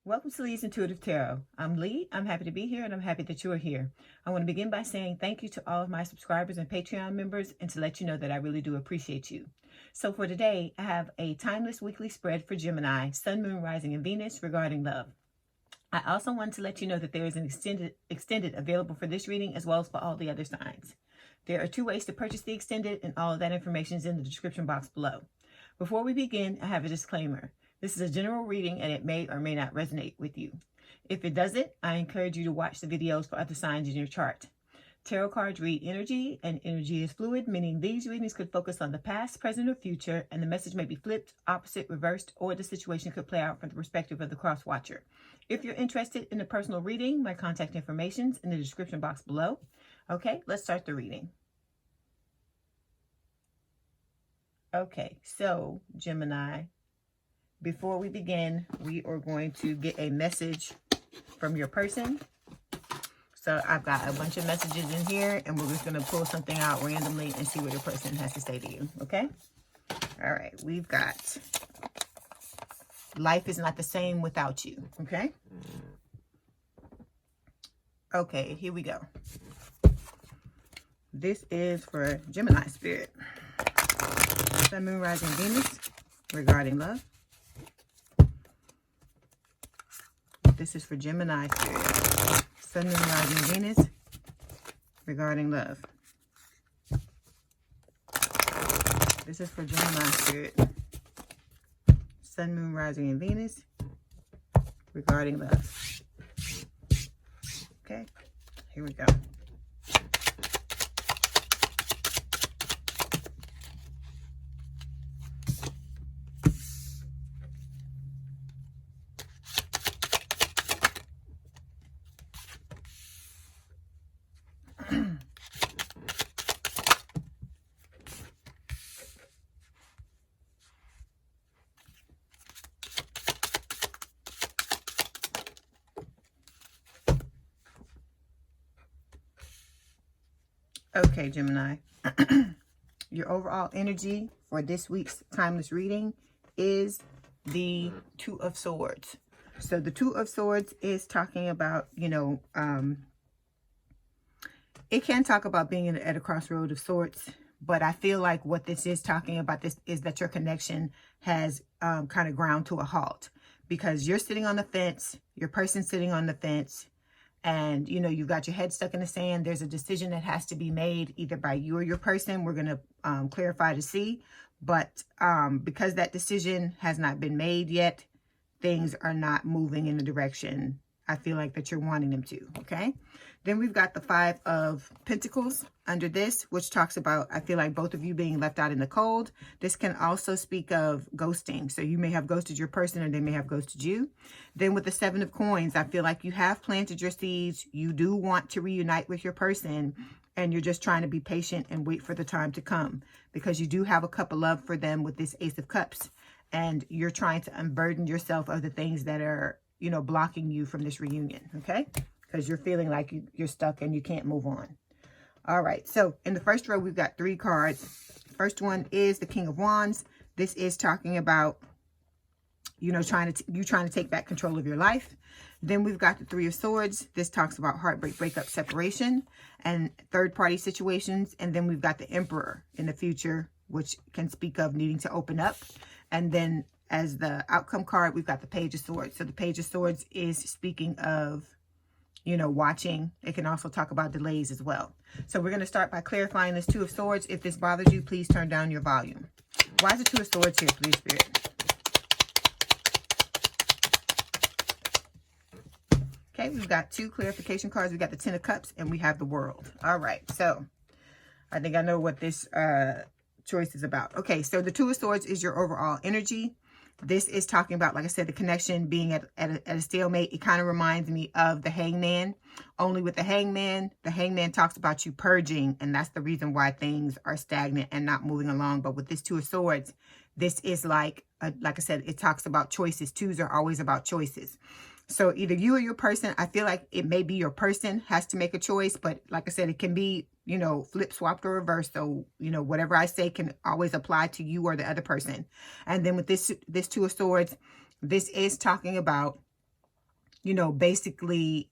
Welcome to Leigh's Intuitive Tarot. I'm Leigh. I'm happy to be here and I'm happy that you are here. I want to begin by saying thank you to all of my subscribers and Patreon members and to let you know that I really do appreciate you. So for today, I have a timeless weekly spread for Gemini, Sun, Moon, Rising, and Venus regarding love. I also want to let you know that there is an extended available for this reading as well as for all the other signs. There are two ways to purchase the extended and all of that information is in the description box below. Before we begin, I have a disclaimer. This is a general reading and it may or may not resonate with you. If it doesn't, I encourage you to watch the videos for other signs in your chart. Tarot cards read energy, and energy is fluid, meaning these readings could focus on the past, present, or future, and the message may be flipped, opposite, reversed, or the situation could play out from the perspective of the cross-watcher. If you're interested in a personal reading, my contact information is in the description box below. Okay, let's start the reading. Okay, so Gemini, before we begin, we are going to get a message from your person. So I've got a bunch of messages in here, and we're just going to pull something out randomly and see what your person has to say to you, okay? All right, we've got life is not the same without you, okay? Okay, here we go. This is for Gemini spirit. Sun, Moon, Rising, Venus regarding love. This is for Gemini spirit. Sun, Moon, Rising, Venus regarding love. This is for Gemini spirit. Sun, Moon, Rising, and Venus regarding love. Okay, here we go. Okay, Gemini, your overall energy for this week's timeless reading is the Two of Swords. So the Two of Swords is talking about, it can talk about being at a crossroad of sorts, but I feel like what this is talking about this is that your connection has kind of ground to a halt because you're sitting on the fence, your person's sitting on the fence, and you've got your head stuck in the sand. There's a decision that has to be made either by you or your person. We're going to clarify to see, but because that decision has not been made yet, things are not moving in the direction I feel like that you're wanting them to. Okay, then we've got the Five of Pentacles under this, which talks about, I feel like, both of you being left out in the cold. This can also speak of ghosting. So you may have ghosted your person or they may have ghosted you. Then with the Seven of Coins, I feel like you have planted your seeds. You do want to reunite with your person and you're just trying to be patient and wait for the time to come because you do have a cup of love for them with this Ace of Cups, and you're trying to unburden yourself of the things that are, blocking you from this reunion, okay? Because you're feeling like you're stuck and you can't move on. All right, so in the first row, we've got three cards. First one is the King of Wands. This is talking about, trying to take back control of your life. Then we've got the Three of Swords. This talks about heartbreak, breakup, separation, and third-party situations. And then we've got the Emperor in the future, which can speak of needing to open up. And then as the outcome card, we've got the Page of Swords. So the Page of Swords is speaking of, watching. It can also talk about delays as well. So we're going to start by clarifying this Two of Swords. If this bothers you, please turn down your volume. Why is the Two of Swords here, please, Spirit? Okay, we've got two clarification cards. We've got the Ten of Cups and we have the World. All right, so I think I know what this choice is about. Okay, so the Two of Swords is your overall energy. This is talking about, like I said, the connection being at a stalemate. It kind of reminds me of the Hangman. Only with the Hangman talks about you purging, and that's the reason why things are stagnant and not moving along. But with this Two of Swords, this is like I said, it talks about choices. Twos are always about choices. So either you or your person, I feel like it may be your person has to make a choice, but like I said, it can be, flip, swapped, or reversed. So, whatever I say can always apply to you or the other person. And then with this Two of Swords, this is talking about you know, basically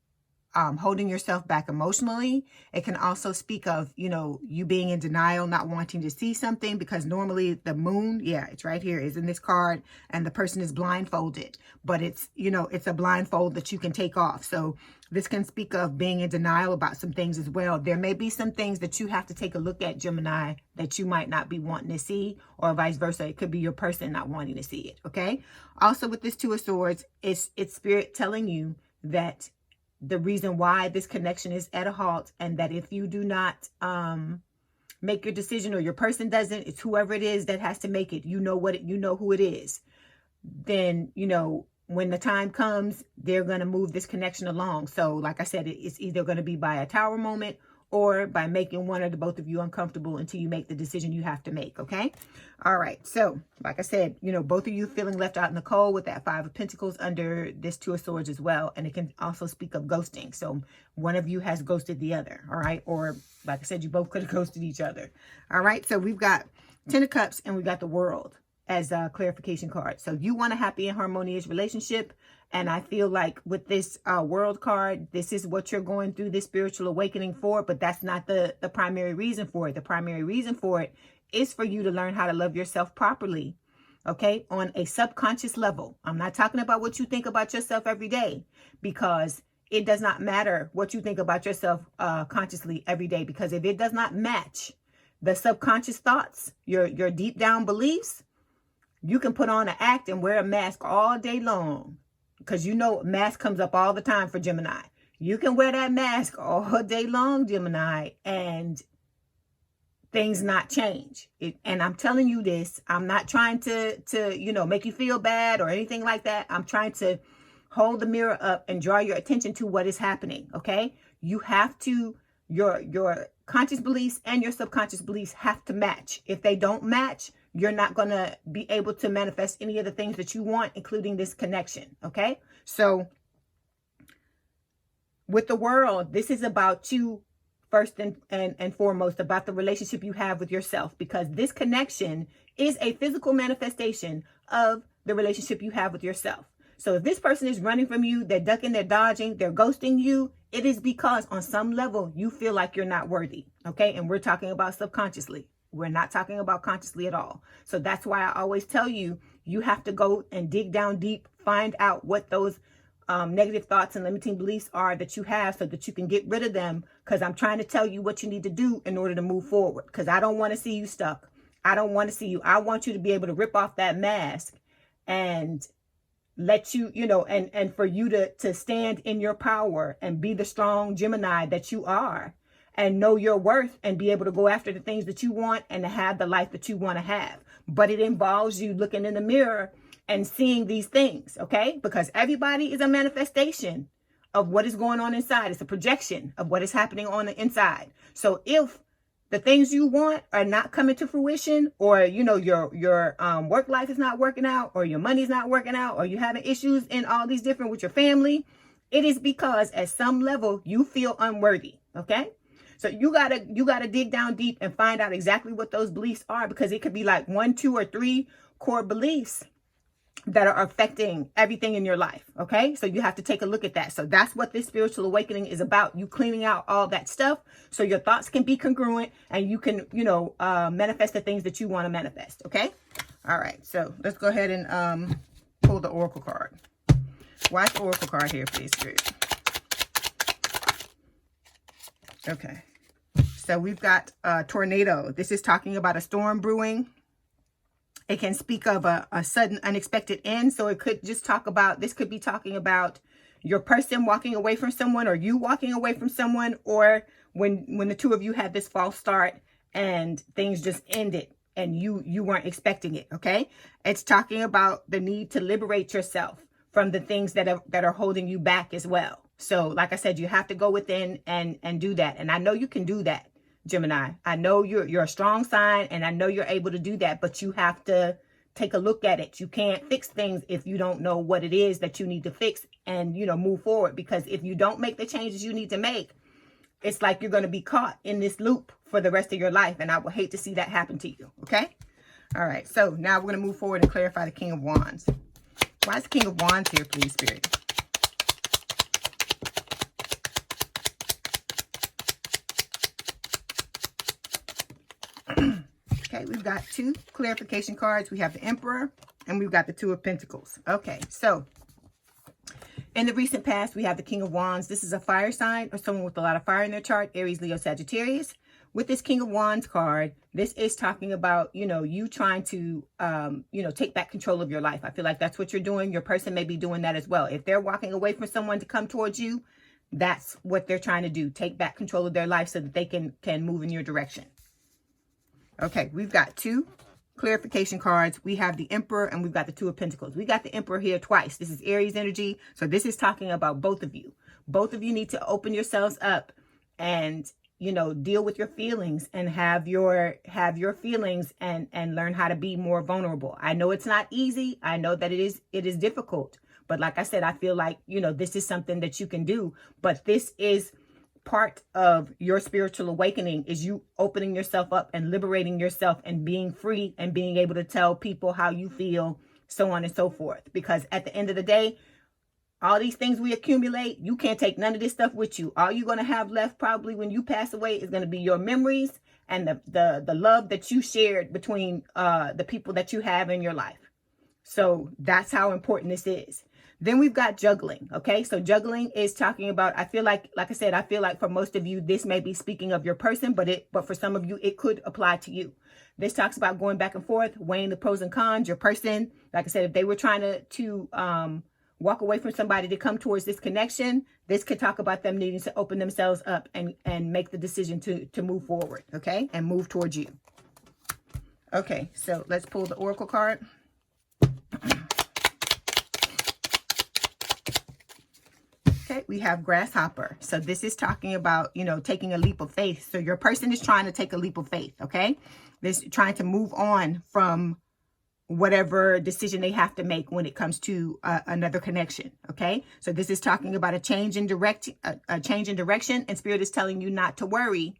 holding yourself back emotionally. It can also speak of, you know, you being in denial, not wanting to see something, because normally the moon, yeah, it's right here, is in this card, and the person is blindfolded, but it's, you know, it's a blindfold that you can take off. So this can speak of being in denial about some things as well. There may be some things that you have to take a look at, Gemini, that you might not be wanting to see, or vice versa. It could be your person not wanting to see it, okay? Also with this Two of Swords, it's Spirit telling you that the reason why this connection is at a halt, and that if you do not make your decision, or your person doesn't, it's whoever it is that has to make it. You know you know who it is. Then, you know, when the time comes, they're going to move this connection along. So like I said, it's either going to be by a tower moment, or by making one or the both of you uncomfortable until you make the decision you have to make. Okay. All right. So like I said, you know, both of you feeling left out in the cold with that Five of Pentacles under this Two of Swords as well. And it can also speak of ghosting. So one of you has ghosted the other. All right. Or like I said, you both could have ghosted each other. All right. So we've got Ten of Cups, and we got the World as a clarification card. So you want a happy and harmonious relationship. And I feel like with this World card, this is what you're going through this spiritual awakening for, but that's not the primary reason for it. The primary reason for it is for you to learn how to love yourself properly, okay, on a subconscious level. I'm not talking about what you think about yourself every day, because it does not matter what you think about yourself consciously every day, because if it does not match the subconscious thoughts, your deep down beliefs, you can put on an act and wear a mask all day long. Because you know, mask comes up all the time for Gemini. You can wear that mask all day long, Gemini, and things not change. And I'm telling you this, I'm not trying to, you know, make you feel bad or anything like that. I'm trying to hold the mirror up and draw your attention to what is happening, okay? You have to, your conscious beliefs and your subconscious beliefs have to match. If they don't match, you're not going to be able to manifest any of the things that you want, including this connection. Okay. So with the World, this is about you first and foremost, about the relationship you have with yourself, because this connection is a physical manifestation of the relationship you have with yourself. So if this person is running from you, they're ducking, they're dodging, they're ghosting you, it is because on some level you feel like you're not worthy. Okay. And we're talking about subconsciously. We're not talking about consciously at all. So that's why I always tell you, you have to go and dig down deep, find out what those negative thoughts and limiting beliefs are that you have, so that you can get rid of them. Because I'm trying to tell you what you need to do in order to move forward. Because I don't want to see you stuck. I don't want to see you. I want you to be able to rip off that mask and let you, you know, and for you to stand in your power and be the strong Gemini that you are. And know your worth and be able to go after the things that you want and to have the life that you want to have. But it involves you looking in the mirror and seeing these things, okay? Because everybody is a manifestation of what is going on inside. It's a projection of what is happening on the inside. So if the things you want are not coming to fruition, or, you know, your work life is not working out, or your money is not working out, or you're having issues in all these different with your family, it is because at some level you feel unworthy, okay? So you gotta dig down deep and find out exactly what those beliefs are, because it could be like 1, 2, or 3 core beliefs that are affecting everything in your life. Okay. So you have to take a look at that. So that's what this spiritual awakening is about. You cleaning out all that stuff so your thoughts can be congruent and you can, you know, manifest the things that you want to manifest. Okay. All right. So let's go ahead and pull the Oracle card. Why is the Oracle card here, please, Spirit? Okay. So we've got a tornado. This is talking about a storm brewing. It can speak of a sudden unexpected end. So it could just talk about, this could be talking about your person walking away from someone, or you walking away from someone, or when the two of you had this false start and things just ended and you weren't expecting it. Okay. It's talking about the need to liberate yourself from the things that are holding you back as well. So like I said, you have to go within and do that. And I know you can do that, Gemini. I know you're a strong sign, and I know you're able to do that, but you have to take a look at it. You can't fix things if you don't know what it is that you need to fix and, you know, move forward. Because if you don't make the changes you need to make, it's like you're going to be caught in this loop for the rest of your life. And I would hate to see that happen to you. Okay. All right. So now we're going to move forward and clarify the King of Wands. Why is the King of Wands here, please, Spirit? Okay, we've got 2 clarification cards. We have the Emperor and we've got the 2 of Pentacles. Okay, so in the recent past, we have the King of Wands. This is a fire sign or someone with a lot of fire in their chart, Aries, Leo, Sagittarius. With this King of Wands card, this is talking about, you trying to, take back control of your life. I feel like that's what you're doing. Your person may be doing that as well. If they're walking away from someone to come towards you, that's what they're trying to do. Take back control of their life so that they can move in your direction. Okay, we've got 2 clarification cards. We have the Emperor and we've got the 2 of Pentacles. We got the Emperor here twice. This is Aries energy. So this is talking about both of you. Both of you need to open yourselves up and, deal with your feelings and have your feelings and learn how to be more vulnerable. I know it's not easy. I know that it is difficult. But like I said, I feel like, this is something that you can do. But this is part of your spiritual awakening, is you opening yourself up and liberating yourself and being free and being able to tell people how you feel, so on and so forth. Because at the end of the day, all these things we accumulate, you can't take none of this stuff with you. All you're going to have left probably when you pass away is going to be your memories and the love that you shared between the people that you have in your life. So that's how important this is. Then we've got juggling. Okay, so juggling is talking about, I feel like I said, I feel like for most of you, this may be speaking of your person, but for some of you, it could apply to you. This talks about going back and forth, weighing the pros and cons. Your person, like I said, if they were trying to walk away from somebody to come towards this connection, this could talk about them needing to open themselves up and make the decision to move forward, okay, and move towards you. Okay, so let's pull the Oracle card. Okay, we have Grasshopper. So this is talking about, taking a leap of faith. So your person is trying to take a leap of faith, okay? This trying to move on from whatever decision they have to make when it comes to another connection, okay? So this is talking about a change in direction, and Spirit is telling you not to worry,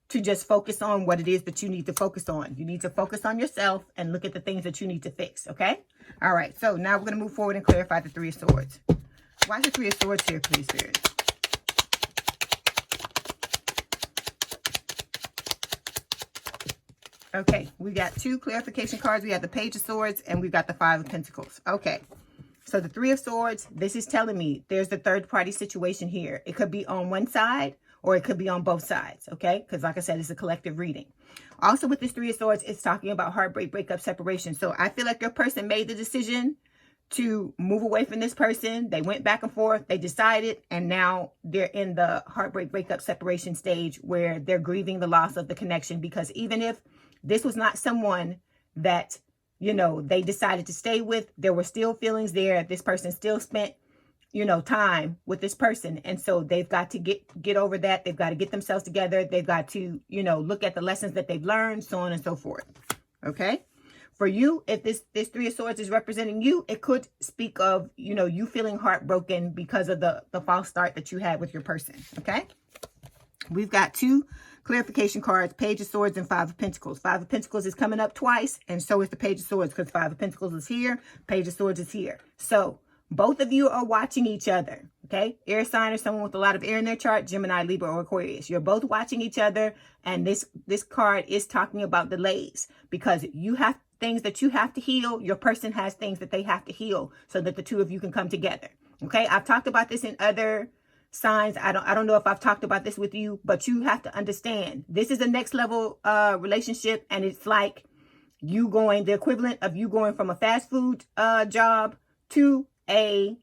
to just focus on what it is that you need to focus on. You need to focus on yourself and look at the things that you need to fix, okay? All right, so now we're going to move forward and clarify the 3 of Swords. Why is the 3 of Swords here, please, Spirit? Okay, we got 2 clarification cards. We have the Page of Swords and we've got the 5 of Pentacles. Okay, so the 3 of Swords, this is telling me there's the third party situation here. It could be on one side or it could be on both sides, okay? Because like I said, it's a collective reading. Also with this 3 of Swords, it's talking about heartbreak, breakup, separation. So I feel like your person made the decision to move away from this person. They went back and forth, they decided, and now they're in the heartbreak, breakup, separation stage where they're grieving the loss of the connection. Because even if this was not someone that, they decided to stay with, there were still feelings there. This person still spent, time with this person. And so they've got to get over that. They've got to get themselves together. They've got to, look at the lessons that they've learned, so on and so forth. Okay. For you, if this 3 of Swords is representing you, it could speak of, you feeling heartbroken because of the false start that you had with your person, okay? We've got 2 clarification cards, Page of Swords and 5 of Pentacles. 5 of Pentacles is coming up twice, and so is the Page of Swords, because 5 of Pentacles is here, Page of Swords is here. So both of you are watching each other, okay? Air sign or someone with a lot of air in their chart, Gemini, Libra, or Aquarius. You're both watching each other, and this card is talking about delays, because you have things that you have to heal. Your person has things that they have to heal so that the 2 of you can come together. Okay. I've talked about this in other signs. I don't know if I've talked about this with you, but you have to understand this is a next level relationship. And it's like the equivalent of you going from a fast food job to a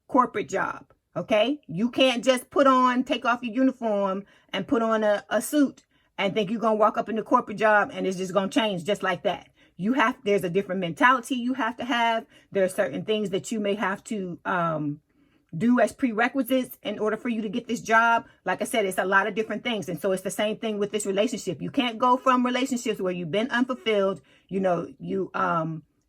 corporate job. Okay. You can't just take off your uniform and put on a suit and think you're going to walk up in the corporate job and it's just going to change just like that. There's a different mentality you have to have. There are certain things that you may have to do as prerequisites in order for you to get this job. Like I said, it's a lot of different things. And so it's the same thing with this relationship. You can't go from relationships where you've been unfulfilled, you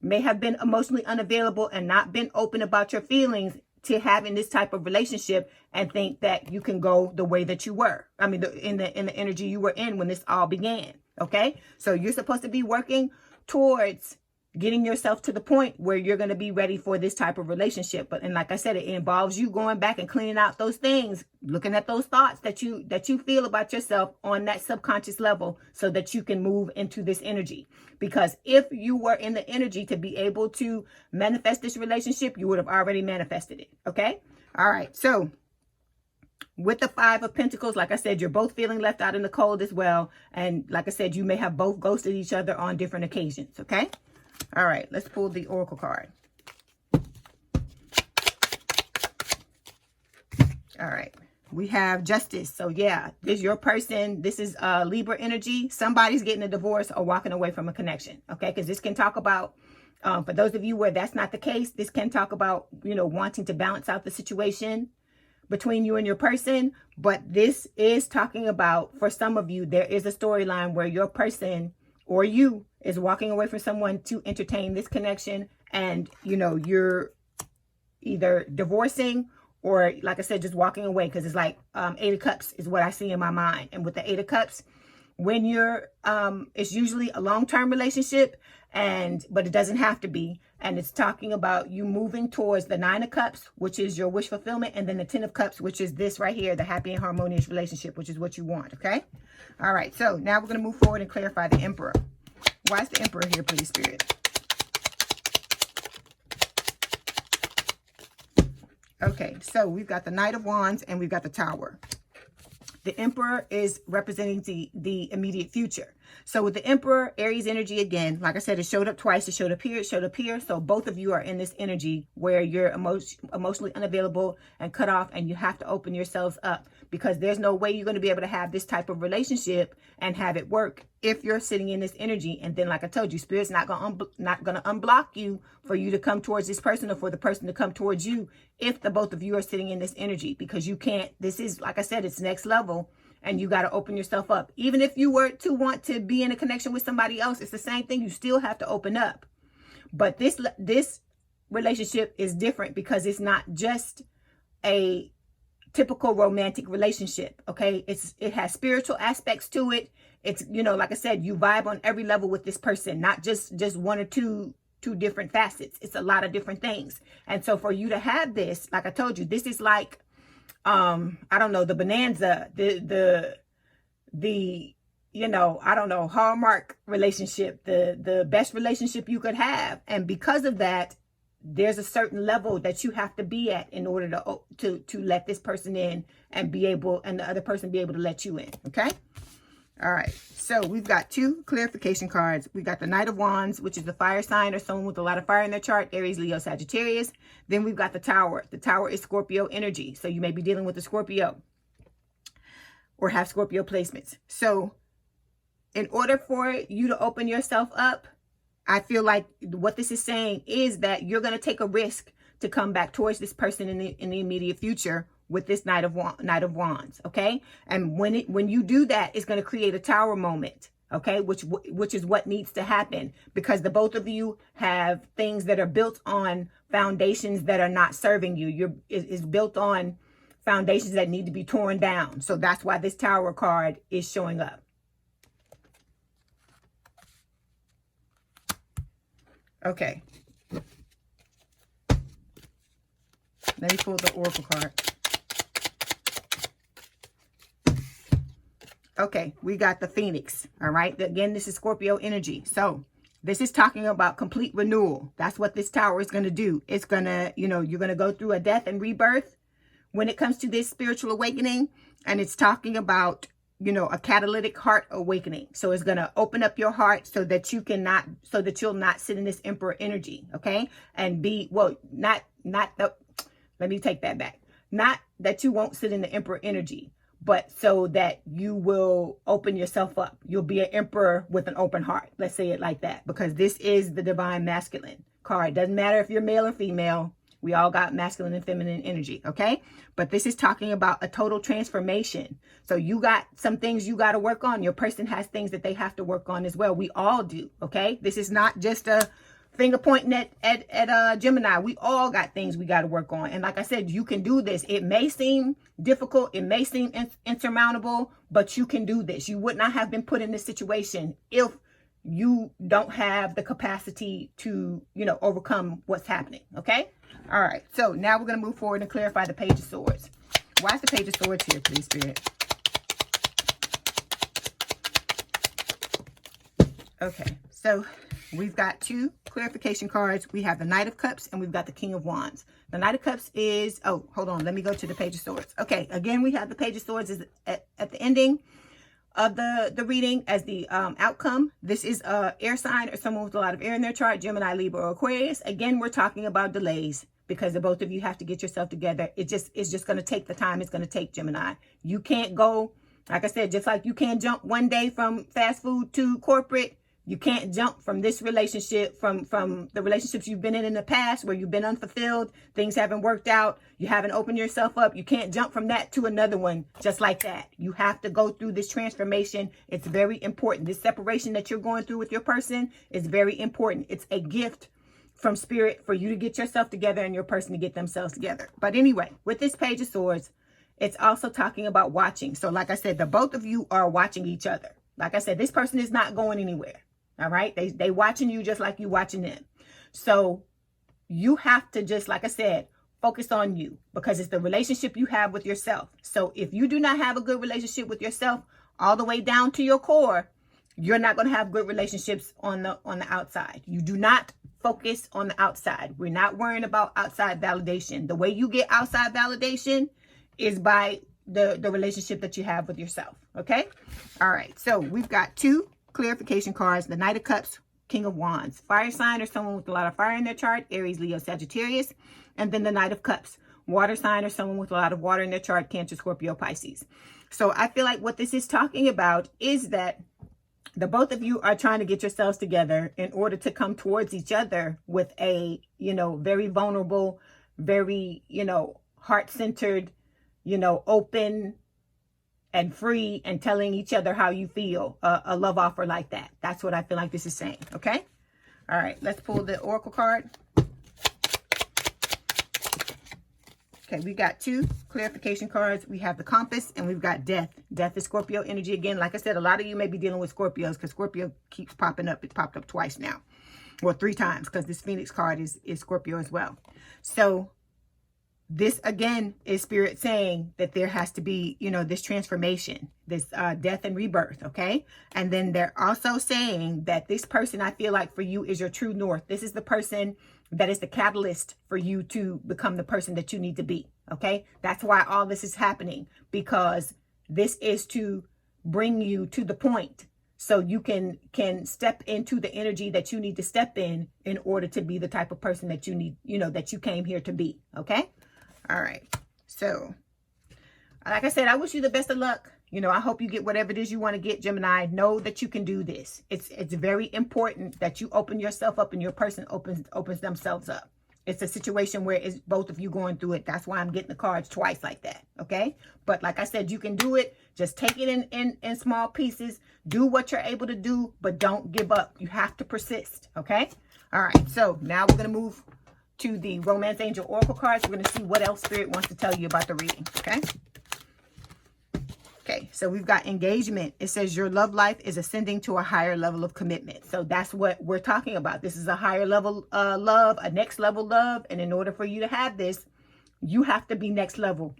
may have been emotionally unavailable and not been open about your feelings, to having this type of relationship and think that you can go the way that you were. I mean, in the energy you were in when this all began. Okay. So you're supposed to be working towards getting yourself to the point where you're going to be ready for this type of relationship. But, and like I said, it involves you going back and cleaning out those things, looking at those thoughts that you feel about yourself on that subconscious level, so that you can move into this energy. Because if you were in the energy to be able to manifest this relationship, you would have already manifested it. Okay. All right. So with the Five of Pentacles, like I said, you're both feeling left out in the cold as well. And like I said, you may have both ghosted each other on different occasions. Okay. All right, let's pull the Oracle card. All right, we have Justice. So yeah, this is your person. This is Libra energy. Somebody's getting a divorce or walking away from a connection. Okay, because this can talk about, for those of you where that's not the case, this can talk about, you know, wanting to balance out the situation between you and your person. But this is talking about, for some of you, there is a storyline where your person or you is walking away from someone to entertain this connection. And, you know, you're either divorcing or, like I said, just walking away. Because it's like 8 of Cups is what I see in my mind. And with the 8 of Cups, when you're, it's usually a long-term relationship, but it doesn't have to be. And it's talking about you moving towards the 9 of Cups, which is your wish fulfillment. And then the 10 of Cups, which is this right here, the happy and harmonious relationship, which is what you want. Okay. All right. So now we're going to move forward and clarify the Emperor. Why is the Emperor here, please, Spirit? Okay, so we've got the Knight of Wands and we've got the Tower. The Emperor is representing the immediate future. So with the Emperor, Aries energy again, like I said, it showed up twice. It showed up here, it showed up here. So both of you are in this energy where you're emotionally unavailable and cut off, and you have to open yourselves up, because there's no way you're going to be able to have this type of relationship and have it work if you're sitting in this energy. And then, like I told you, Spirit's not going to unblock you for you to come towards this person, or for the person to come towards you, if the both of you are sitting in this energy, because you can't, this is, like I said, it's next level. And you got to open yourself up. Even if you were to want to be in a connection with somebody else, it's the same thing. You still have to open up. But this relationship is different, because it's not just a typical romantic relationship. Okay. It has spiritual aspects to it. It's, you know, like I said, you vibe on every level with this person, not just one or two different facets. It's a lot of different things. And so for you to have this, like I told you, this is like, I don't know, the bonanza, the you know, I don't know, Hallmark relationship, the best relationship you could have. And because of that, there's a certain level that you have to be at in order to let this person in and the other person be able to let you in. Okay. All right. So we've got 2 clarification cards. We got the Knight of Wands, which is the fire sign or someone with a lot of fire in their chart, Aries, Leo, Sagittarius. Then we've got the Tower. The Tower is Scorpio energy. So you may be dealing with a Scorpio or have Scorpio placements. So in order for you to open yourself up, I feel like what this is saying is that you're going to take a risk to come back towards this person in the immediate future with this Knight of Wands. Okay. And when you do that, it's going to create a Tower moment. Okay. Which is what needs to happen, because the both of you have things that are built on foundations that are not serving you. It's built on foundations that need to be torn down. So that's why this Tower card is showing up. Okay. Let me pull the Oracle card. Okay, we got the Phoenix. All right. Again, this is Scorpio energy. So this is talking about complete renewal. That's what this Tower is going to do. It's going to, you know, you're going to go through a death and rebirth when it comes to this spiritual awakening. And it's talking about, you know, a catalytic heart awakening. So it's going to open up your heart so that you'll not sit in this Emperor energy. Okay. And let me take that back. Not that you won't sit in the Emperor energy, but so that you will open yourself up. You'll be an emperor with an open heart. Let's say it like that, because this is the divine masculine card. Doesn't matter if you're male or female. We all got masculine and feminine energy. Okay. But this is talking about a total transformation. So you got some things you got to work on. Your person has things that they have to work on as well. We all do. Okay. This is not just a finger pointing at Gemini. We all got things we got to work on. And like I said, you can do this. It may seem difficult. It may seem insurmountable, but you can do this. You would not have been put in this situation if you don't have the capacity to, you know, overcome what's happening. Okay. All right. So now we're going to move forward and clarify the Page of Swords. Why is the Page of Swords here, please, Spirit? Okay. So we've got two clarification cards. We have the Knight of Cups and we've got the King of Wands. The Knight of Cups is, oh, hold on. Let me go to the Page of Swords. Okay. Again, we have the Page of Swords is at the ending of the reading as the outcome. This is a air sign or someone with a lot of air in their chart, Gemini, Libra, or Aquarius. Again, we're talking about delays because the both of you have to get yourself together. It's just going to take the time it's going to take, Gemini. You can't go, like I said, just like you can't jump one day from fast food to corporate. You can't jump from this relationship, from the relationships you've been in the past where you've been unfulfilled, things haven't worked out, you haven't opened yourself up. You can't jump from that to another one just like that. You have to go through this transformation. It's very important. This separation that you're going through with your person is very important. It's a gift from Spirit for you to get yourself together and your person to get themselves together. But anyway, with this Page of Swords, it's also talking about watching. So like I said, the both of you are watching each other. Like I said, this person is not going anywhere. All right. They watching you just like you watching them. So you have to just, like I said, focus on you because it's the relationship you have with yourself. So if you do not have a good relationship with yourself all the way down to your core, you're not going to have good relationships on the outside. You do not focus on the outside. We're not worrying about outside validation. The way you get outside validation is by the relationship that you have with yourself. Okay. All right. So we've got two clarification cards. The Knight of Cups, King of Wands. Fire sign or someone with a lot of fire in their chart, Aries, Leo, Sagittarius. And then the Knight of Cups, water sign or someone with a lot of water in their chart, Cancer, Scorpio, Pisces. So I feel like what this is talking about is that the both of you are trying to get yourselves together in order to come towards each other with a, you know, very vulnerable, very, you know, heart-centered, you know, open and free and telling each other how you feel, a love offer like that. That's what I feel like this is saying. Okay. All right. Let's pull the Oracle card. Okay. We got two clarification cards. We have the Compass and we've got Death. Death is Scorpio energy. Again, like I said, a lot of you may be dealing with Scorpios because Scorpio keeps popping up. It's popped up twice now. Well, 3 times because this Phoenix card is Scorpio as well. So this again is Spirit saying that there has to be, you know, this transformation, this death and rebirth. Okay. And then they're also saying that this person, I feel like for you, is your true north. This is the person that is the catalyst for you to become the person that you need to be. Okay. That's why all this is happening, because this is to bring you to the point so you can step into the energy that you need to step in order to be the type of person that you need, you know, that you came here to be. Okay. All right. So, like I said, I wish you the best of luck. You know, I hope you get whatever it is you want to get, Gemini. Know that you can do this. It's very important that you open yourself up and your person opens themselves up. It's a situation where it's both of you going through it. That's why I'm getting the cards twice like that. Okay. But like I said, you can do it. Just take it in small pieces. Do what you're able to do, but don't give up. You have to persist. Okay. All right. So now we're going to move to the Romance Angel Oracle cards. We're going to see what else Spirit wants to tell you about the reading. Okay. Okay. So we've got engagement. It says your love life is ascending to a higher level of commitment. So that's what we're talking about. This is a higher level love, a next level love. And in order for you to have this, you have to be next level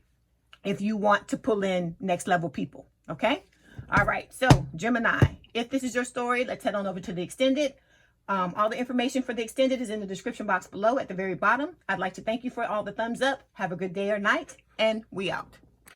if you want to pull in next level people. Okay. All right. So Gemini, if this is your story, let's head on over to the extended. All the information for the extended is in the description box below at the very bottom. I'd like to thank you for all the thumbs up. Have a good day or night, and we out.